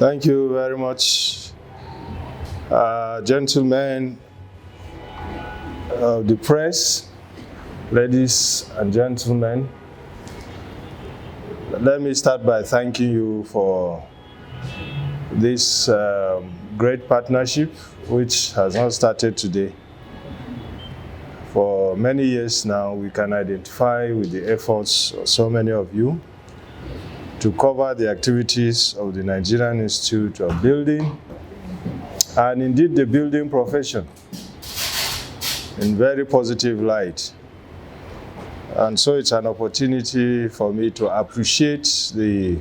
Thank you very much, gentlemen of the press, ladies and gentlemen. Let me start by thanking you for this great partnership, which has not started today. For many years now, we can identify with the efforts of so many of you to cover the activities of the Nigerian Institute of Building and indeed the building profession in very positive light. And so it's an opportunity for me to appreciate the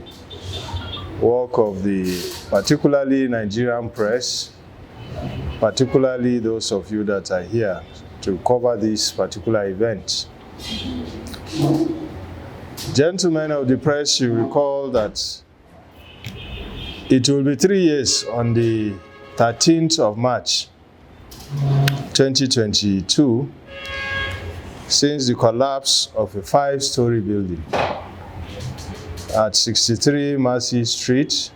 work of the particularly Nigerian press, particularly those of you that are here to cover this particular event. Gentlemen of the press, you recall that it will be 3 years on the 13th of March 2022 since the collapse of a 5-story building at 63 Mercy Street,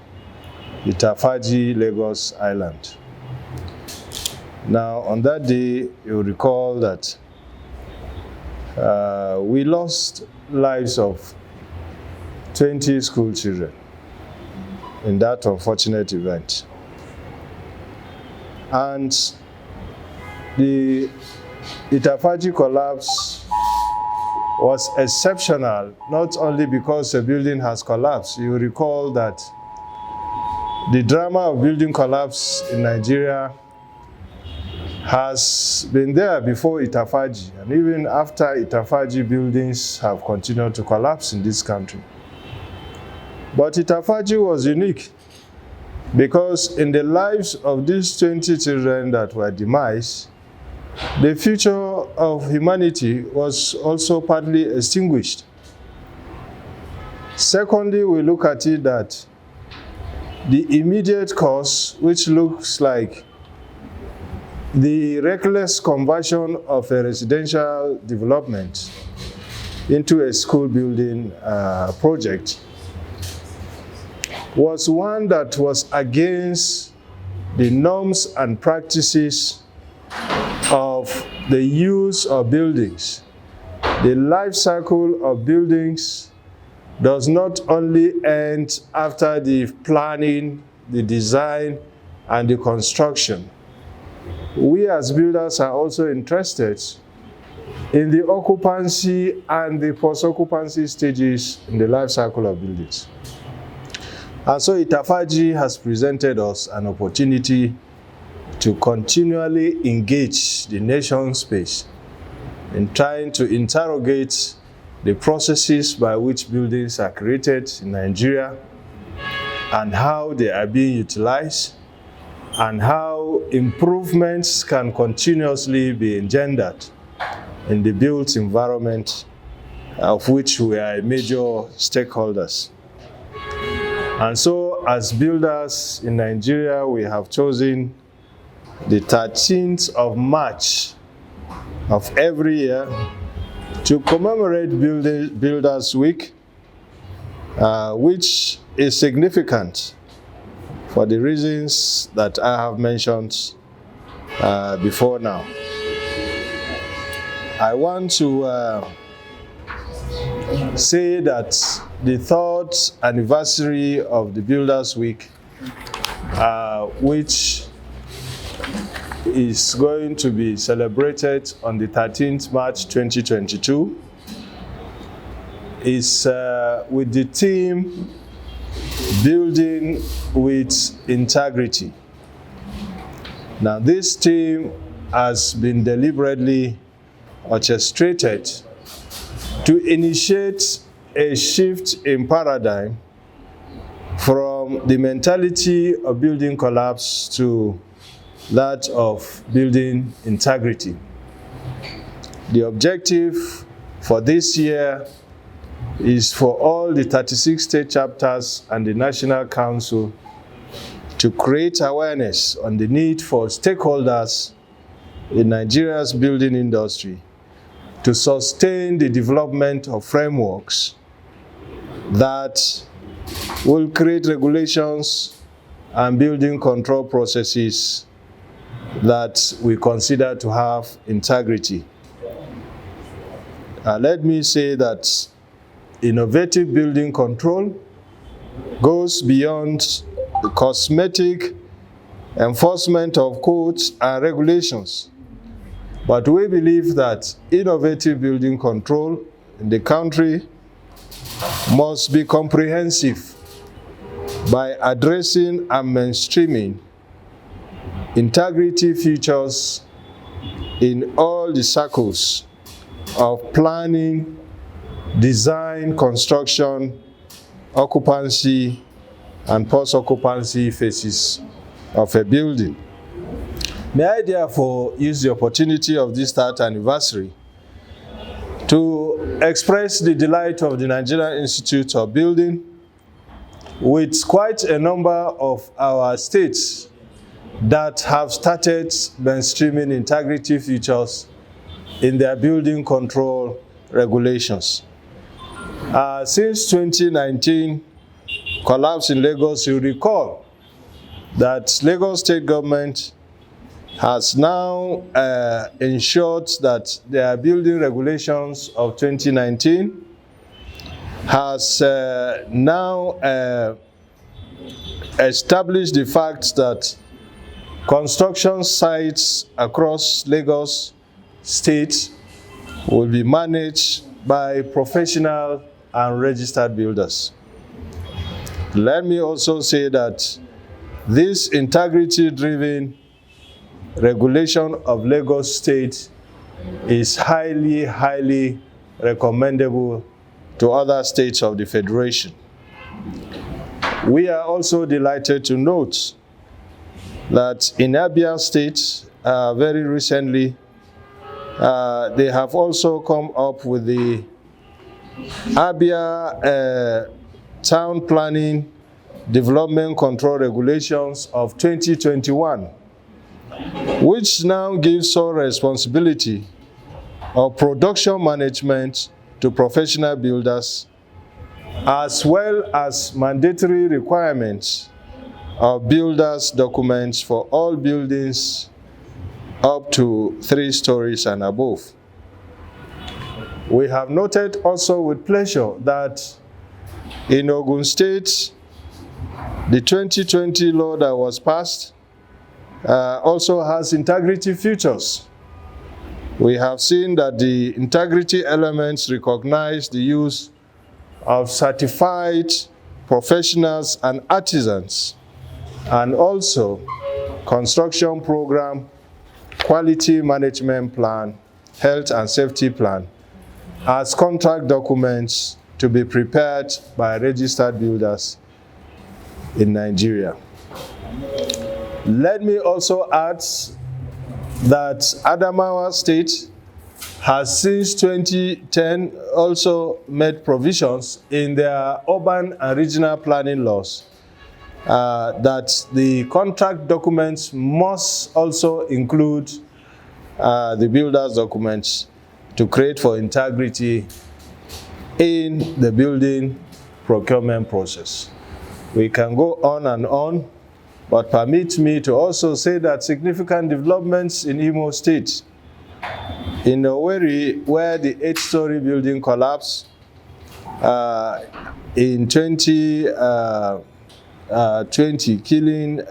Itafaji, Lagos Island. Now, on that day, you recall that we lost lives of 20 school children in that unfortunate event. And the Itafaji collapse was exceptional, not only because the building has collapsed. You recall that the drama of building collapse in Nigeria has been there before Itafaji, and even after Itafaji, buildings have continued to collapse in this country. But Itafaji was unique because in the lives of these 20 children that were demised, the future of humanity was also partly extinguished. Secondly, we look at it that the immediate cause, which looks like the reckless conversion of a residential development into a school building project, was one that was against the norms and practices of the use of buildings. The life cycle of buildings does not only end after the planning, the design, and the construction. We as builders are also interested in the occupancy and the post-occupancy stages in the life cycle of buildings. And so Itafaji has presented us an opportunity to continually engage the nation space in trying to interrogate the processes by which buildings are created in Nigeria and how they are being utilized, and how improvements can continuously be engendered in the built environment of which we are major stakeholders. And so, as builders in Nigeria, we have chosen the 13th of March of every year to commemorate Builders Week, which is significant for the reasons that I have mentioned before now. I want to say that the 3rd anniversary of the Builders Week, which is going to be celebrated on the 13th March 2022, is with the theme Building with Integrity. Now, this theme has been deliberately orchestrated to initiate a shift in paradigm from the mentality of building collapse to that of building integrity. The objective for this year is for all the 36 state chapters and the National Council to create awareness on the need for stakeholders in Nigeria's building industry to sustain the development of frameworks that will create regulations and building control processes that we consider to have integrity. Let me say that innovative building control goes beyond the cosmetic enforcement of codes and regulations. But we believe that innovative building control in the country must be comprehensive by addressing and mainstreaming integrity features in all the circles of planning, design, construction, occupancy, and post-occupancy phases of a building. May I therefore use the opportunity of this 3rd anniversary to express the delight of the Nigerian Institute of Building with quite a number of our states that have started mainstreaming integrity features in their building control regulations. Since 2019 collapse in Lagos, you recall that Lagos state government has now ensured that their building regulations of 2019 has now established the fact that construction sites across Lagos State will be managed by professional and registered builders. Let me also say that this integrity-driven regulation of Lagos State is highly recommendable to other states of the Federation. We are also delighted to note that in Abia State, very recently, they have also come up with the Abia Town Planning Development Control Regulations of 2021, which now gives sole responsibility of production management to professional builders, as well as mandatory requirements of builders' documents for all buildings up to 3 stories and above. We have noted also with pleasure that in Ogun State, the 2020 law that was passed also has integrity features. We have seen that the integrity elements recognize the use of certified professionals and artisans, and also construction program, quality management plan, health and safety plan as contract documents to be prepared by registered builders in Nigeria. Let me also add that Adamawa State has since 2010 also made provisions in their urban and regional planning laws that the contract documents must also include the builder's documents to create for integrity in the building procurement process. We can go on, but permit me to also say that significant developments in Imo State, in Owerri, where the 8-story building collapsed in 2020, killing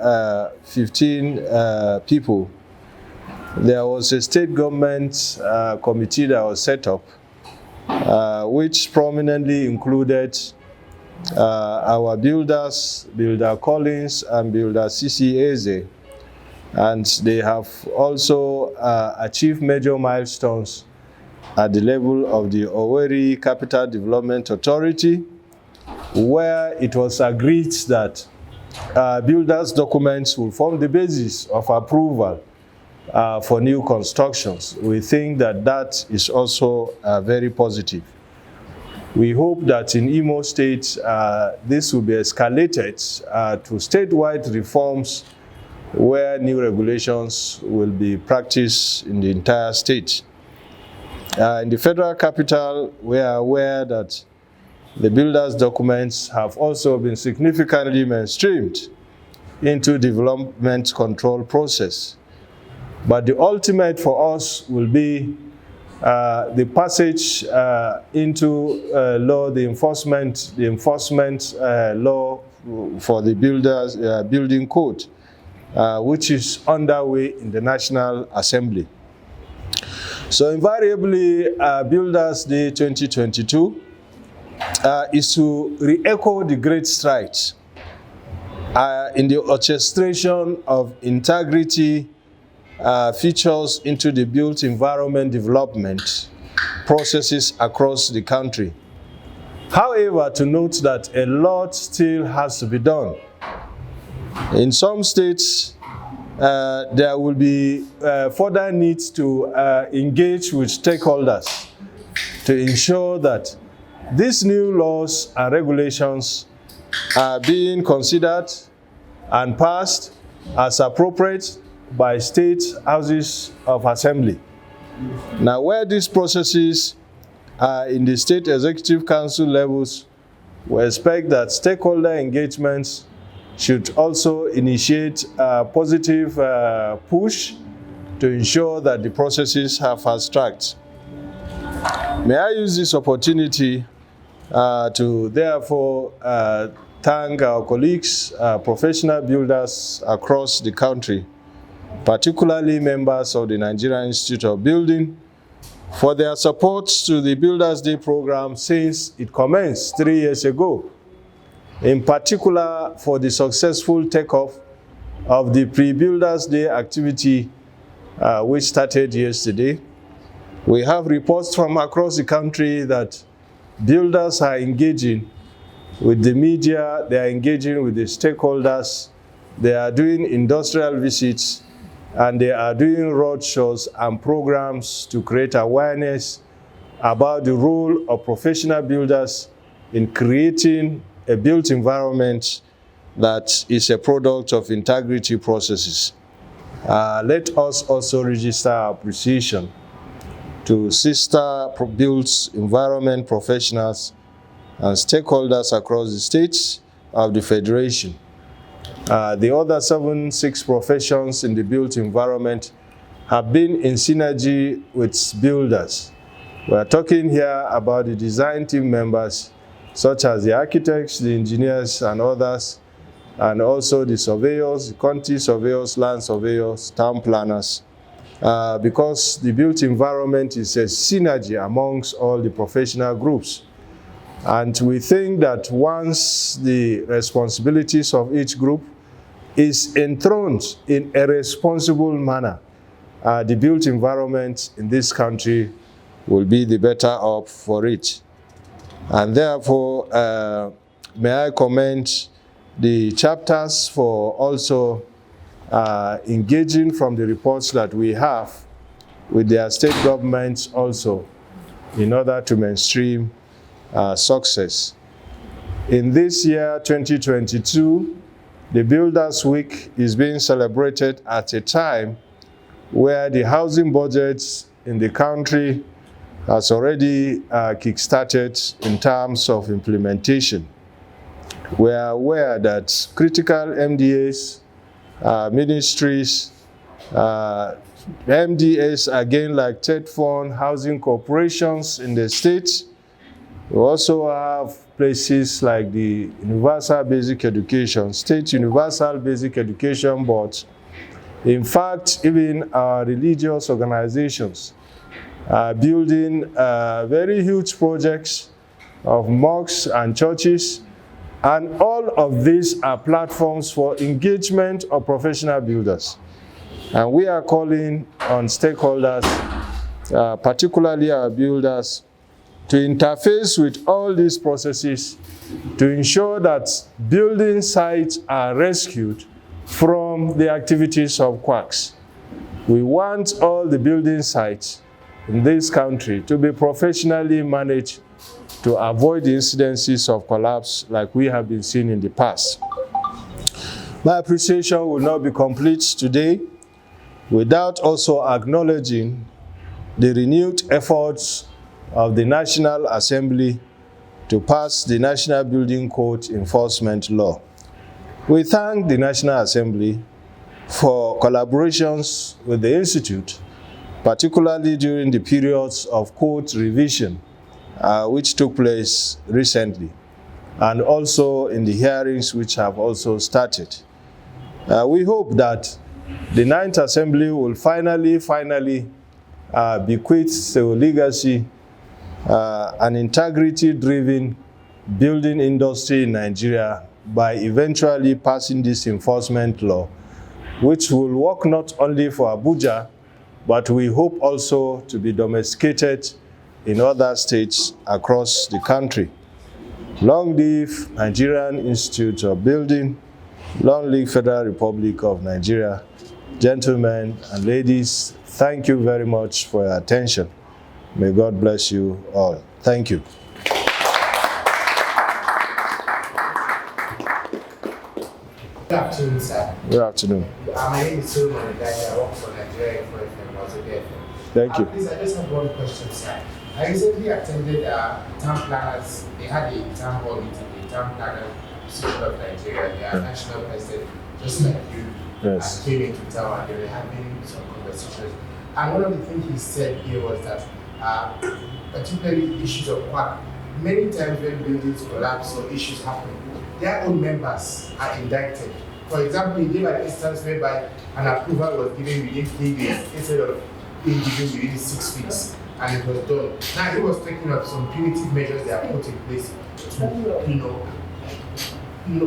15 people, there was a state government committee that was set up, which prominently included our builders, Builder Collins and Builder CCAZ, and they have also achieved major milestones at the level of the Owerri Capital Development Authority, where it was agreed that builders' documents will form the basis of approval for new constructions. We think that that is also very positive. We hope that in Imo State, this will be escalated to statewide reforms where new regulations will be practiced in the entire state. In the Federal Capital, we are aware that the builders' documents have also been significantly mainstreamed, into development control process. But the ultimate for us will be the passage into law, the enforcement law for the building code, which is underway in the National Assembly. So invariably, Builders Day 2022 is to re-echo the great strides in the orchestration of integrity features into the built environment development processes across the country. However, to note that a lot still has to be done. In some states, there will be further needs to engage with stakeholders to ensure that these new laws and regulations are being considered and passed as appropriate by state houses of assembly. Now, where these processes are in the state executive council levels, we expect that stakeholder engagements should also initiate a positive push to ensure that the processes are fast-tracked. May I use this opportunity to therefore thank our colleagues, professional builders across the country, particularly members of the Nigerian Institute of Building, for their support to the Builders Day program since it commenced 3 years ago. In particular, for the successful takeoff of the pre-Builders Day activity, which started yesterday. We have reports from across the country that builders are engaging with the media, they are engaging with the stakeholders, they are doing industrial visits, and they are doing roadshows and programs to create awareness about the role of professional builders in creating a built environment that is a product of integrity processes. Let us also register our appreciation to sister built environment professionals and stakeholders across the states of the Federation. The other 6 professions in the built environment have been in synergy with builders. We are talking here about the design team members, such as the architects, the engineers, and others, and also the surveyors, the quantity surveyors, land surveyors, town planners, because the built environment is a synergy amongst all the professional groups. And we think that once the responsibilities of each group is enthroned in a responsible manner, the built environment in this country will be the better off for it. And therefore, may I commend the chapters for also engaging from the reports that we have with their state governments also in order to mainstream success. In this year, 2022, the Builders Week is being celebrated at a time where the housing budgets in the country has already kick-started in terms of implementation. We are aware that critical MDAs, ministries, MDAs again like Third Fund, housing corporations in the states. We also have places like the Universal Basic Education, State Universal Basic Education Board. In fact, even our religious organizations are building very huge projects of mosques and churches, and all of these are platforms for engagement of professional builders. And we are calling on stakeholders, particularly our builders, to interface with all these processes to ensure that building sites are rescued from the activities of quacks. We want all the building sites in this country to be professionally managed to avoid the incidences of collapse like we have been seeing in the past. My appreciation will not be complete today without also acknowledging the renewed efforts of the National Assembly to pass the National Building Code Enforcement Law. We thank the National Assembly for collaborations with the Institute, particularly during the periods of code revision, which took place recently, and also in the hearings which have also started. We hope that the Ninth Assembly will finally bequeath the legacy, an integrity-driven building industry in Nigeria by eventually passing this enforcement law, which will work not only for Abuja, but we hope also to be domesticated in other states across the country. Long live Nigerian Institute of Building, long live Federal Republic of Nigeria. Gentlemen and ladies, thank you very much for your attention. May God bless you all. Thank you. Good afternoon, sir. Good afternoon. My name is Solomon Ndai. I work for Nigeria FM, also FM. Thank you. Please, I just have one question, sir. I recently attended town planners. They had a town hall meeting, the town planner association of Nigeria. Their national president, just like you, came into town and they were having some conversations. And one of the things he said here was that, particularly issues of quack, many times when buildings collapse or issues happen, their own members are indicted. For example, he gave an instance whereby an approval was given within 3 days instead of being given within 6 weeks, and it was done. Now he was taking up some punitive measures they have put in place to,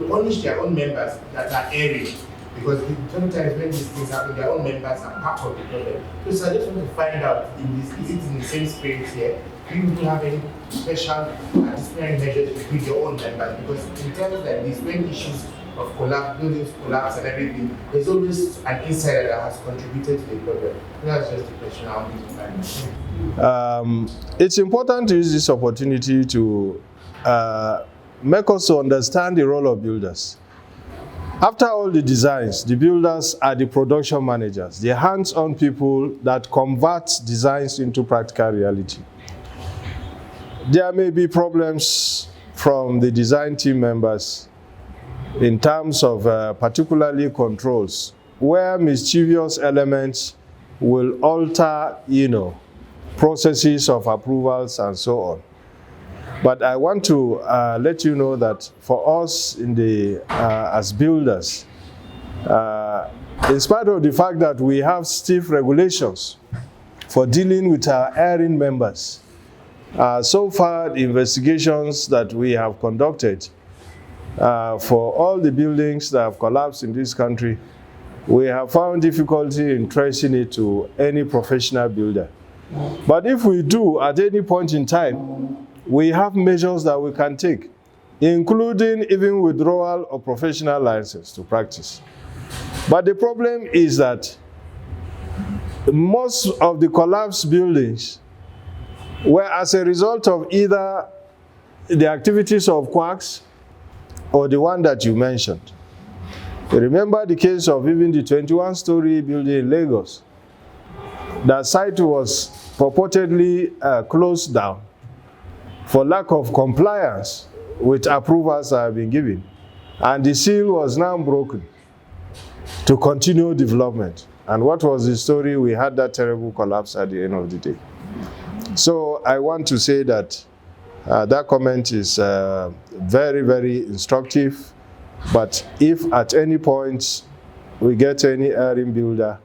punish their own members that are erring. Because sometimes when these things happen, their own members are part of the problem. So I just want to find out, is it in the same spirit here? Do you have any special disciplinary measures with your own members? Because in terms like this, when issues of buildings collapse and everything, there's always an insider that has contributed to the problem. That's just the question I want to find. It's important to use this opportunity to make us to understand the role of builders. After all the designs, the builders are the production managers, the hands-on people that convert designs into practical reality. There may be problems from the design team members in terms of particularly controls, where mischievous elements will alter, processes of approvals and so on. But I want to let you know that for us as builders, in spite of the fact that we have stiff regulations for dealing with our erring members, so far the investigations that we have conducted for all the buildings that have collapsed in this country, we have found difficulty in tracing it to any professional builder. But if we do at any point in time, we have measures that we can take, including even withdrawal of professional license to practice. But the problem is that most of the collapsed buildings were as a result of either the activities of quacks or the one that you mentioned. You remember the case of even the 21-story building in Lagos. That site was purportedly closed down for lack of compliance with approvals that have been given. And the seal was now broken to continue development. And what was the story? We had that terrible collapse at the end of the day. So I want to say that that comment is very, very instructive. But if at any point we get any erring builder,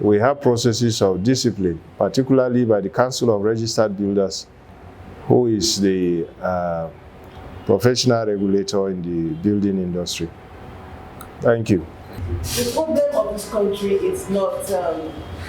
we have processes of discipline, particularly by the Council of Registered Builders, who is the professional regulator in the building industry. Thank you. The problem of this country is not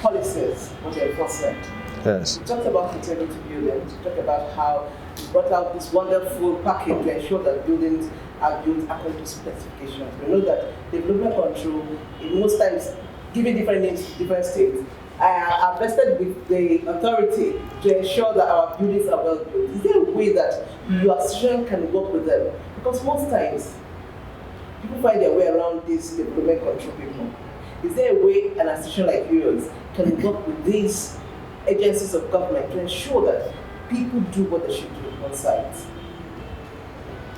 policies, but enforcement. Yes. We talked about integrity buildings. We talked about how we brought out this wonderful package to ensure that buildings are built according to specifications. We know that development control, in most times, given different names to different states, are vested with the authority to ensure that our buildings are well built. Is there a way that your association can work with them? Because most times, people find their way around these development control people. Is there a way an association like yours can work with these agencies of government to ensure that people do what they should do on site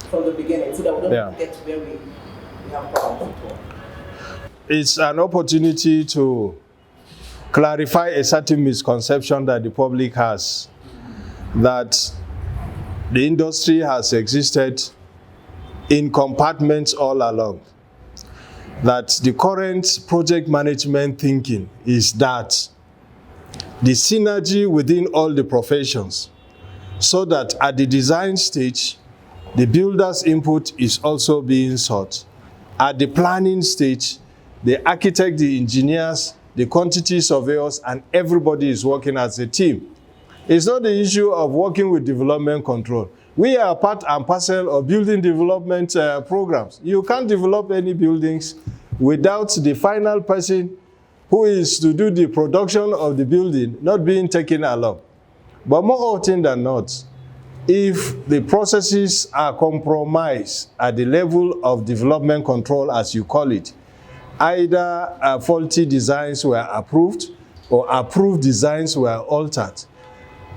from the beginning, so that we don't get to where we we have problems at all. It's an opportunity to clarify a certain misconception that the public has, that the industry has existed in compartments all along. That the current project management thinking is that the synergy within all the professions, so that at the design stage, the builder's input is also being sought. At the planning stage, the architect, the engineers, the quantity surveyors, and everybody is working as a team. It's not the issue of working with development control. We are part and parcel of building development programs. You can't develop any buildings without the final person who is to do the production of the building not being taken along. But more often than not, if the processes are compromised at the level of development control, as you call it, either faulty designs were approved or approved designs were altered,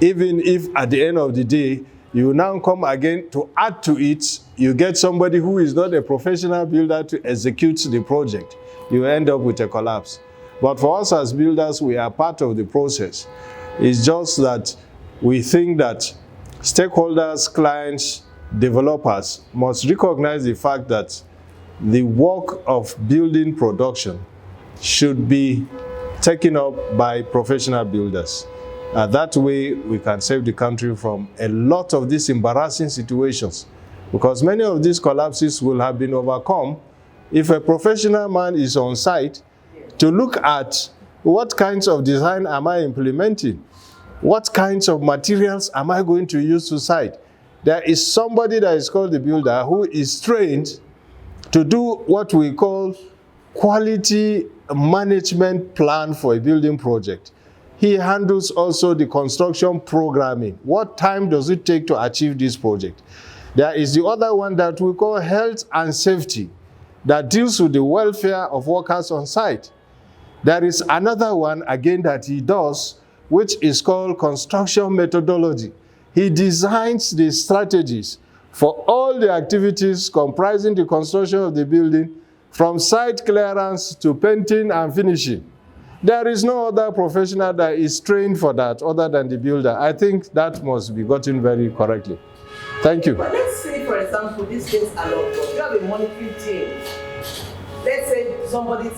even if at the end of the day, you now come again to add to it, you get somebody who is not a professional builder to execute the project, you end up with a collapse. But for us as builders, we are part of the process. It's just that we think that stakeholders, clients, developers must recognize the fact that the work of building production should be taken up by professional builders. That way, we can save the country from a lot of these embarrassing situations, because many of these collapses will have been overcome if a professional man is on site to look at what kinds of design am I implementing, what kinds of materials am I going to use to site. There is somebody that is called the builder who is trained to do what we call quality management plan for a building project. He handles also the construction programming. What time does it take to achieve this project? There is the other one that we call health and safety, that deals with the welfare of workers on site. There is another one again that he does, which is called construction methodology. He designs the strategies for all the activities comprising the construction of the building, from site clearance to painting and finishing. There is no other professional that is trained for that other than the builder. I think that must be gotten very correctly. Thank you. But let's say, for example, these things are not done. You have a monitoring team. Let's say somebody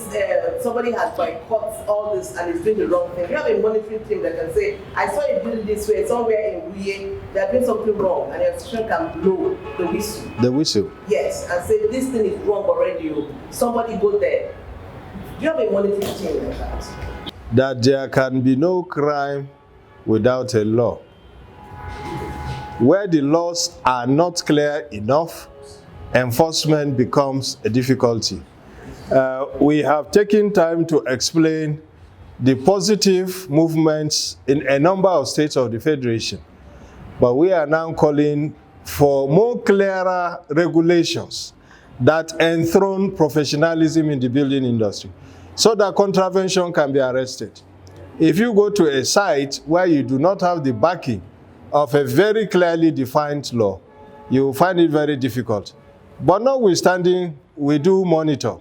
has boycotted all this and is doing the wrong thing. You have a monitoring team that can say, I saw you building this way, somewhere in Wuye, they are doing something wrong, and your institution can blow the whistle. The whistle? Yes, and say, this thing is wrong already. Somebody go there. Do you have a monitoring team like that? That there can be no crime without a law. Where the laws are not clear enough, enforcement becomes a difficulty. We have taken time to explain the positive movements in a number of states of the Federation, but we are now calling for more clearer regulations that enthrone professionalism in the building industry, so that contravention can be arrested. If you go to a site where you do not have the backing of a very clearly defined law, you will find it very difficult. But notwithstanding, we do monitor.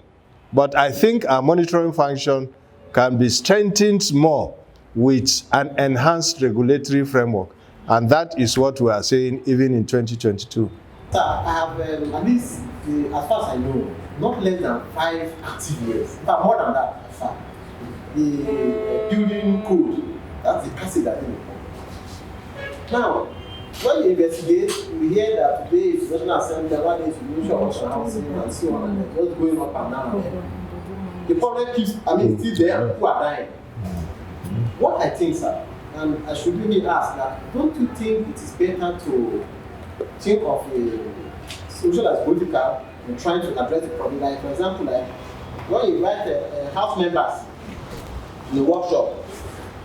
But I think our monitoring function can be strengthened more with an enhanced regulatory framework. And that is what we are saying even in 2022. Sir, I have at least, as far as I know, not less than 5 active years. In fact, more than that, sir. The building code, that's the passage that they report. Now, when you investigate, we hear that today is National Assembly, one day is Ministry of Social Housing, and so on, and just going up and down. The problem keeps, still there, people are dying. What I think, sir, and I should really ask that, don't you think it is better to think of a social as political and trying to address the problem? Like, for example, like when you invite house members in a workshop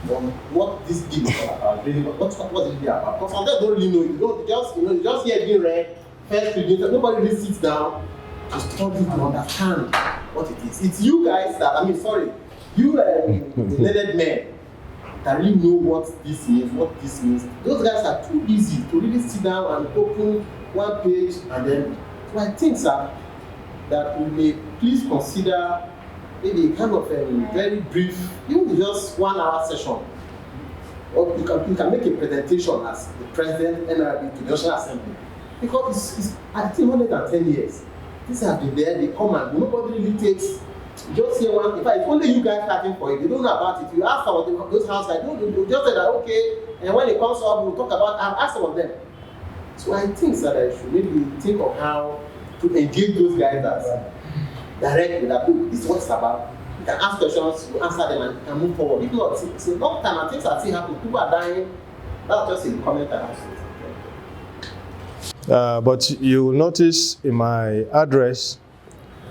on what this bill is all about, really, what's it really about? Because some don't really know. You just hear it being read, first reading, nobody really sits down to study to understand what it is. It's you guys that, you the learned men that really know what this is, what this means. Those guys are too easy to really sit down and open one page and then. So I think, sir, that we may please consider maybe a kind of a very brief, even just 1 hour session. Or you can make a presentation as the president NRB to the National Assembly. Because it's I think more than 10 years. These have been there, they come and nobody really takes. Just hear one. In fact, it's only you guys fighting for it. They don't know about it. You ask about those house guys, you just say that okay, and when it comes up, we'll talk about. I've asked about them. So I think that I should maybe think of how to engage those guys that directly that look, this is what it's about. You can ask questions, you answer them, and move forward. If not, it's a long time and things are still happening. People are dying. That's just a comment I have to say. But you will notice in my address,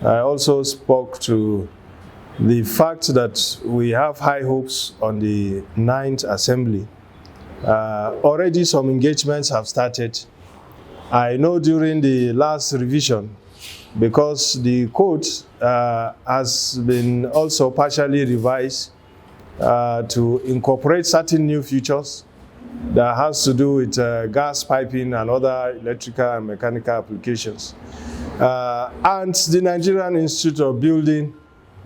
I also spoke to the fact that we have high hopes on the 9th Assembly. Already some engagements have started. I know during the last revision, because the code has been also partially revised to incorporate certain new features that has to do with gas piping and other electrical and mechanical applications. And the Nigerian Institute of Building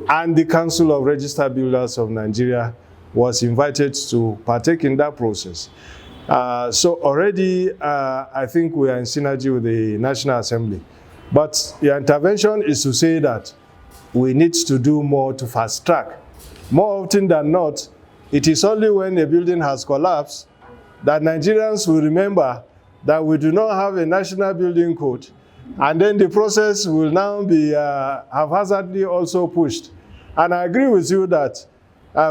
and the Council of Registered Builders of Nigeria was invited to partake in that process. So already, I think we are in synergy with the National Assembly. But your intervention is to say that we need to do more to fast track. More often than not, it is only when a building has collapsed that Nigerians will remember that we do not have a national building code, and then the process will now be haphazardly also pushed. And I agree with you that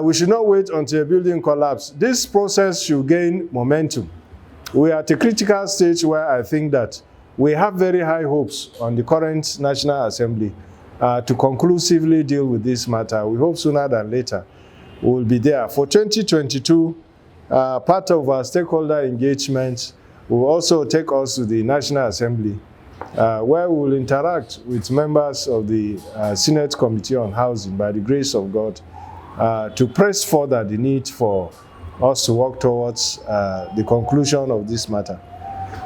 we should not wait until a building collapses. This process should gain momentum. We are at a critical stage where I think that we have very high hopes on the current National Assembly to conclusively deal with this matter. We hope sooner than later we will be there. For 2022, part of our stakeholder engagement will also take us to the National Assembly, where we will interact with members of the Senate Committee on Housing, by the grace of God, to press further the need for us to work towards the conclusion of this matter.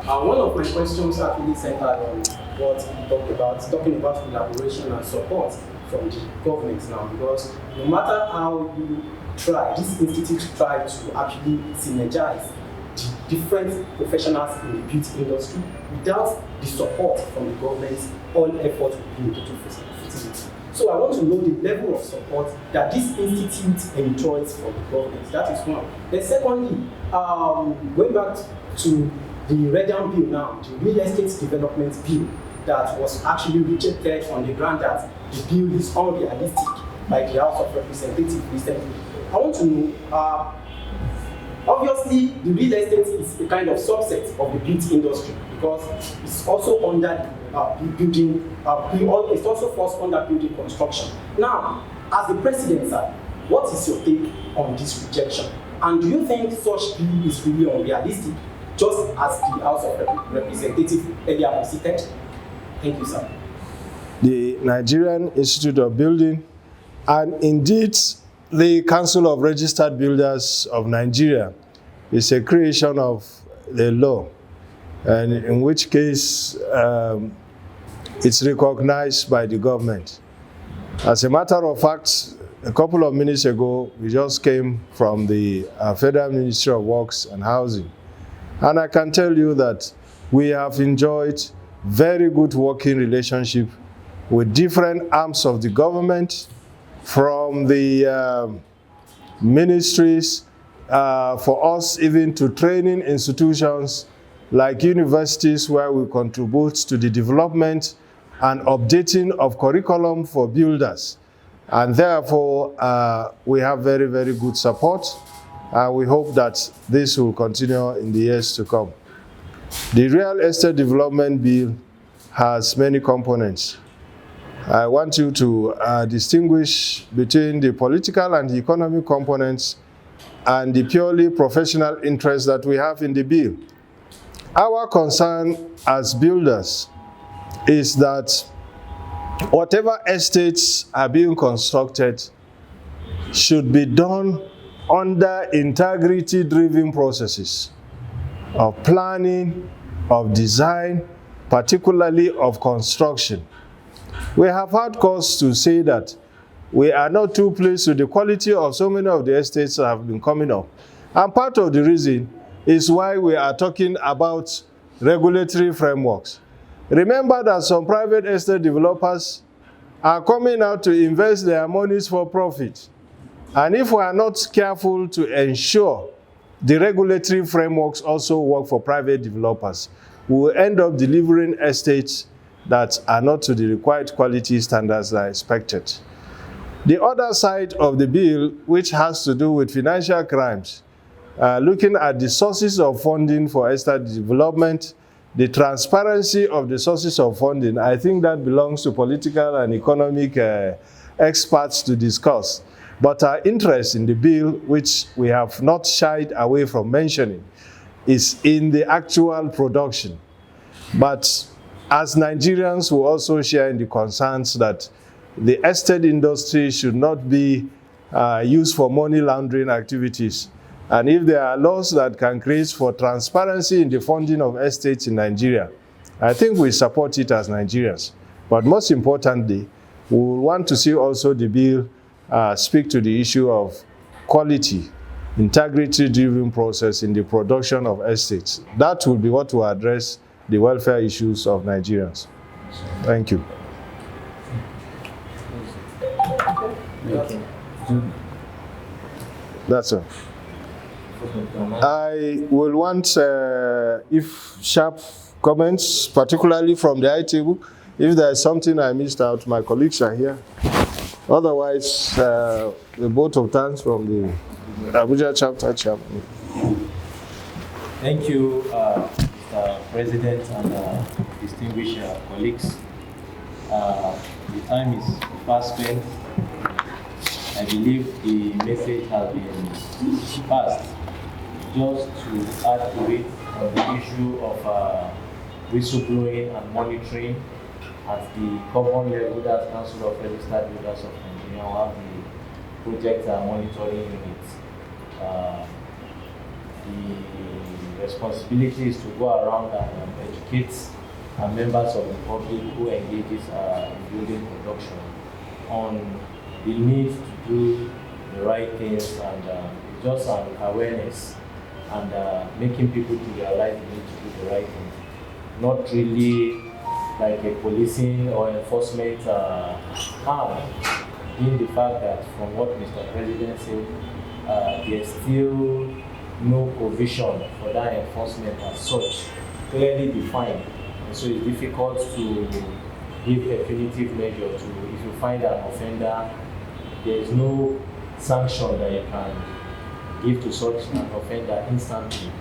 One of my questions actually centered on what you talked about, talking about collaboration and support from the government now, because no matter how you try, this institute try to actually synergize the different professionals in the beauty industry. Without the support from the government, all effort will be into facility. So I want to know the level of support that this institute enjoys from the government. That is one. Then secondly, going back to the Redam bill now, the real estate development bill that was actually rejected on the ground that the bill is unrealistic by the House of Representatives recently. I want to know, obviously the real estate is a kind of subset of the beauty industry because it's also under building, it also falls under building construction. Now, as the president, sir, what is your take on this rejection? And do you think such bill is really unrealistic, just as the House of Representatives earlier posited? Thank you, sir. The Nigerian Institute of Building and indeed the Council of Registered Builders of Nigeria is a creation of the law, and in which case it's recognized by the government. As a matter of fact, a couple of minutes ago, we just came from the Federal Ministry of Works and Housing. And I can tell you that we have enjoyed very good working relationship with different arms of the government, from the ministries, for us even to training institutions like universities, where we contribute to the development and updating of curriculum for builders. And therefore, we have very, very good support. And we hope that this will continue in the years to come. The real estate development bill has many components. I want you to distinguish between the political and the economic components and the purely professional interests that we have in the bill. Our concern as builders is that whatever estates are being constructed should be done under integrity-driven processes of planning, of design, particularly of construction. We have had cause to say that we are not too pleased with the quality of so many of the estates that have been coming up. And part of the reason is why we are talking about regulatory frameworks. Remember that some private estate developers are coming out to invest their monies for profit. And if we are not careful to ensure the regulatory frameworks also work for private developers, we will end up delivering estates that are not to the required quality standards that are expected. The other side of the bill, which has to do with financial crimes, looking at the sources of funding for estate development, the transparency of the sources of funding, I think that belongs to political and economic experts to discuss. But our interest in the bill, which we have not shied away from mentioning, is in the actual production. But as Nigerians, we also share in the concerns that the estate industry should not be used for money laundering activities. And if there are laws that can create for transparency in the funding of estates in Nigeria, I think we support it as Nigerians. But most importantly, we want to see also the bill speak to the issue of quality, integrity-driven process in the production of estates. That will be what will address the welfare issues of Nigerians. Thank you. That's all. I will want, if sharp comments, particularly from the IT table, if there is something I missed out, my colleagues are here. Otherwise, the vote of thanks from the Abuja chapter chairman. Thank you, Mr. President and distinguished colleagues. The time is fast spent. I believe the message has been passed. Just to add to it on the issue of whistleblowing and monitoring at the common level, that's Council of Registered Builders of Nigeria, we have the project monitoring units. The responsibility is to go around and educate members of the public who engages in building production on the need to do the right things, and it's just an awareness and making people to realize they need to do the right thing. Not really like a policing or enforcement arm, in the fact that from what Mr. President said, there's still no provision for that enforcement as such, clearly defined. And so it's difficult to give a punitive measure to, if you find an offender, there is no sanction that you can give to such an offender instantly.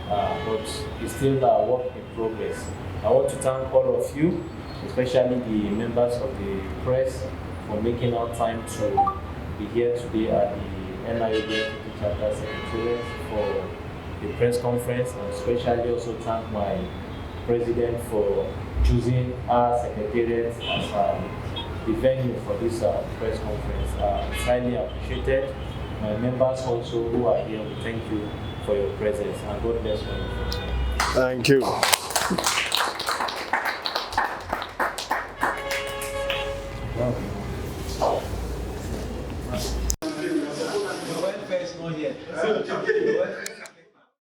But it's still a work in progress. I want to thank all of you, especially the members of the press, for making our time to be here today at the Niob Chapter Secretariat for the press conference, and especially also thank my president for choosing our secretariat as the venue for this press conference. It's highly appreciated. My members also who are here, we thank you for your presence, and God bless you. Thank you. Wow.